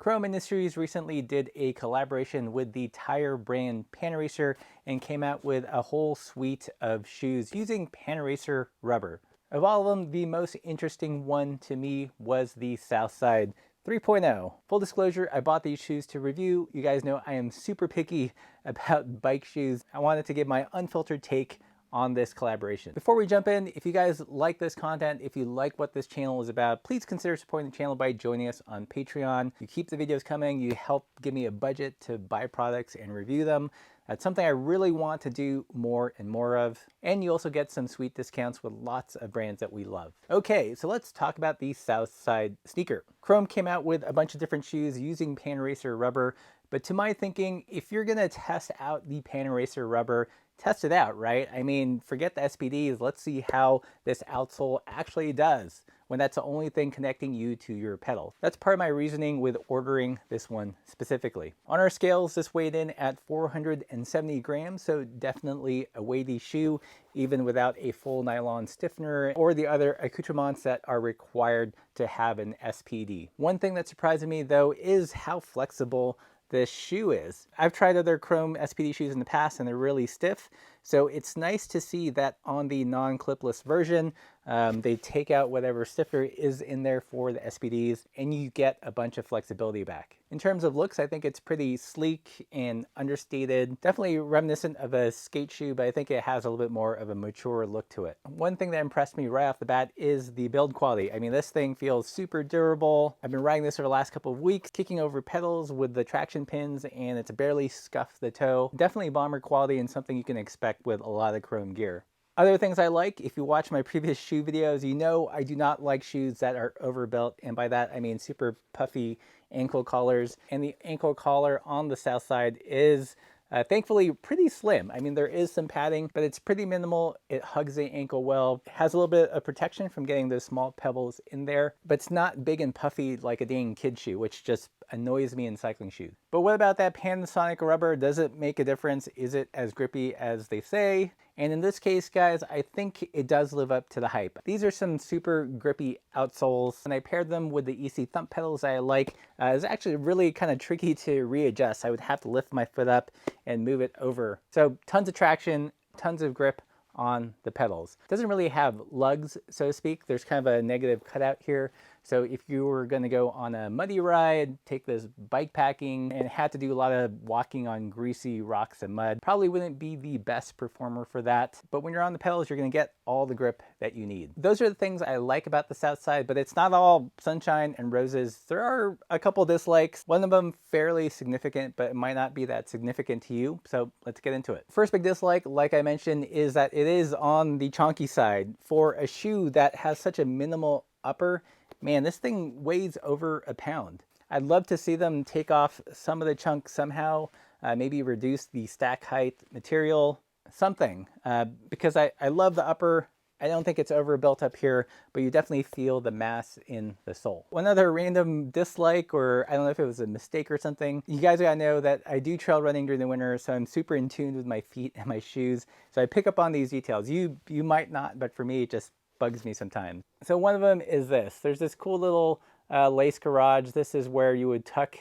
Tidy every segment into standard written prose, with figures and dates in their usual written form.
Chrome Industries recently did a collaboration with the tire brand Panaracer and came out with a whole suite of shoes using Panaracer rubber. Of all of them, the most interesting one to me was the Southside 3.0. Full disclosure, I bought these shoes to review. You guys know I am super picky about bike shoes. I wanted to give my unfiltered take on this collaboration. Before we jump in, if you guys like this content, if you like what this channel is about, please consider supporting the channel by joining us on Patreon. You keep the videos coming, you help give me a budget to buy products and review them. That's something I really want to do more and more of. And you also get some sweet discounts with lots of brands that we love. Okay, so let's talk about the Southside sneaker. Chrome came out with a bunch of different shoes using Panaracer rubber, but to my thinking, if you're gonna test out the Panaracer rubber, test it out, right? I mean, forget the SPDs. Let's see how this outsole actually does when that's the only thing connecting you to your pedal. That's part of my reasoning with ordering this one specifically. On our scales, this weighed in at 470 grams, so definitely a weighty shoe, even without a full nylon stiffener or the other accoutrements that are required to have an SPD. One thing that surprised me though is how flexible this shoe is. I've tried other Chrome SPD shoes in the past and they're really stiff, so it's nice to see that on the non-clipless version, they take out whatever stiffer is in there for the SPDs and you get a bunch of flexibility back. In terms of looks, I think it's pretty sleek and understated, definitely reminiscent of a skate shoe, but I think it has a little bit more of a mature look to it. One thing that impressed me right off the bat is the build quality. I mean, this thing feels super durable. I've been riding this for the last couple of weeks, kicking over pedals with the traction pins, and it's barely scuffed the toe. Definitely bomber quality and something you can expect with a lot of Chrome gear. Other things I like, if you watch my previous shoe videos, you know I do not like shoes that are overbuilt, and by that I mean super puffy ankle collars. And the ankle collar on the Southside is thankfully pretty slim. I mean, there is some padding, but it's pretty minimal. It hugs the ankle well. It has a little bit of protection from getting those small pebbles in there, but it's not big and puffy like a dang kid shoe, which just annoys me in cycling shoes. But what about that Panasonic rubber? Does it make a difference? Is it as grippy as they say? And in this case, guys, I think it does live up to the hype. These are some super grippy outsoles, and I paired them with the EC thump pedals I like. It's actually really kind of tricky to readjust. I would have to lift my foot up and move it over. So tons of traction, tons of grip on the pedals. Doesn't really have lugs, so to speak. There's kind of a negative cutout here. So if you were going to go on a muddy ride, take this bike packing, and had to do a lot of walking on greasy rocks and mud, probably wouldn't be the best performer for that. But when you're on the pedals, you're going to get all the grip that you need. Those are the things I like about the Southside, but it's not all sunshine and roses. There are a couple dislikes. One of them fairly significant, but it might not be that significant to you. So let's get into it. First big dislike, like I mentioned, is that it is on the chonky side. For a shoe that has such a minimal upper, man, this thing weighs over a pound. I'd love to see them take off some of the chunk somehow, maybe reduce the stack height, material, something, because I love the upper. I don't think it's overbuilt up here, but you definitely feel the mass in the sole. One other random dislike, or I don't know if it was a mistake or something, you guys gotta know that I do trail running during the winter, so I'm super in tune with my feet and my shoes. So I pick up on these details. You might not, but for me, it just bugs me sometimes. So one of them is this. There's this cool little lace garage. This is where you would tuck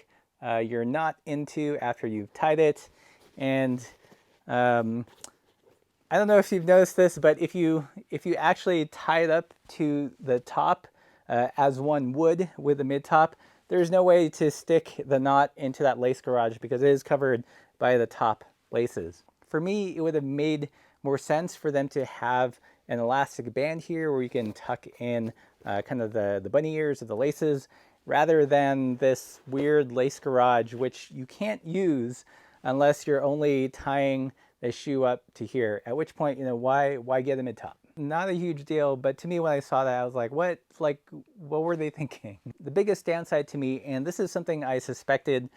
your knot into after you've tied it. And I don't know if you've noticed this, but if you actually tie it up to the top as one would with the mid top, there's no way to stick the knot into that lace garage because it is covered by the top laces. For me, it would have made more sense for them to have an elastic band here where you can tuck in kind of the bunny ears of the laces, rather than this weird lace garage, which you can't use unless you're only tying the shoe up to here, at which point, you know, why get a mid top? Not a huge deal, but to me when I saw that, I was like, what were they thinking? The biggest downside to me, and this is something I suspected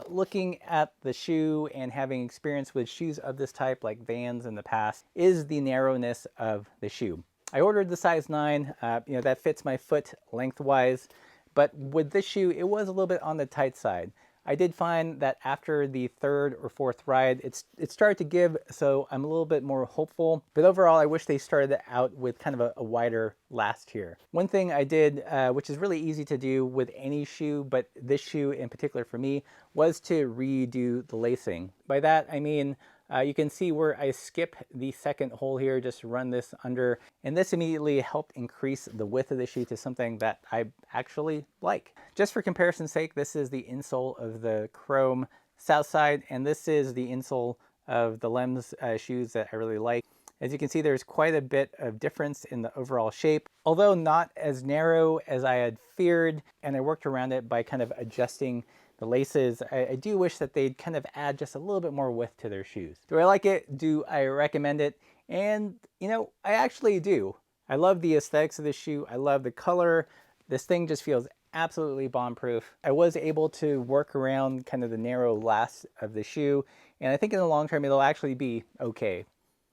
looking at the shoe and having experience with shoes of this type, like Vans in the past, is the narrowness of the shoe. I ordered the size 9, you know, that fits my foot lengthwise, but with this shoe, it was a little bit on the tight side. I did find that after the third or fourth ride, it started to give, so I'm a little bit more hopeful. But overall, I wish they started out with kind of a wider last here. One thing I did, which is really easy to do with any shoe, but this shoe in particular for me, was to redo the lacing. By that, I mean, you can see where I skip the second hole here, just run this under, and this immediately helped increase the width of the shoe to something that I actually like. Just for comparison's sake, this is the insole of the Chrome Southside, and this is the insole of the Lems shoes that I really like. As you can see, there's quite a bit of difference in the overall shape, although not as narrow as I had feared, and I worked around it by kind of adjusting the laces. I do wish that they'd kind of add just a little bit more width to their shoes. Do I like it? Do I recommend it? And, you know, I actually do. I love the aesthetics of this shoe. I love the color. This thing just feels absolutely bomb-proof. I was able to work around kind of the narrow last of the shoe, and I think in the long term, it'll actually be okay.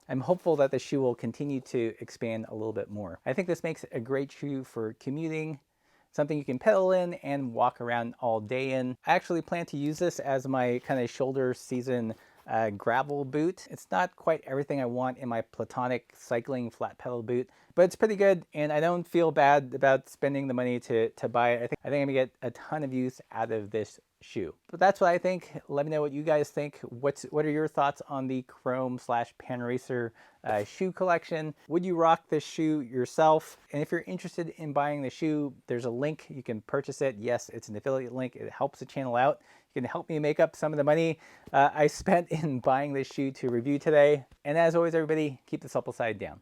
I'm hopeful that the shoe will continue to expand a little bit more. I think this makes a great shoe for commuting, something you can pedal in and walk around all day in. I actually plan to use this as my kind of shoulder season gravel boot. It's not quite everything I want in my platonic cycling flat pedal boot, but it's pretty good, and I don't feel bad about spending the money to buy it. I think I'm gonna get a ton of use out of this shoe. But that's what I think. Let me know what you guys think. What are your thoughts on the Chrome / Panaracer shoe collection? Would you rock this shoe yourself? And if you're interested in buying the shoe, there's a link. You can purchase it. Yes, it's an affiliate link. It helps the channel out. You can help me make up some of the money I spent in buying this shoe to review today. And as always, everybody, keep the supple side down.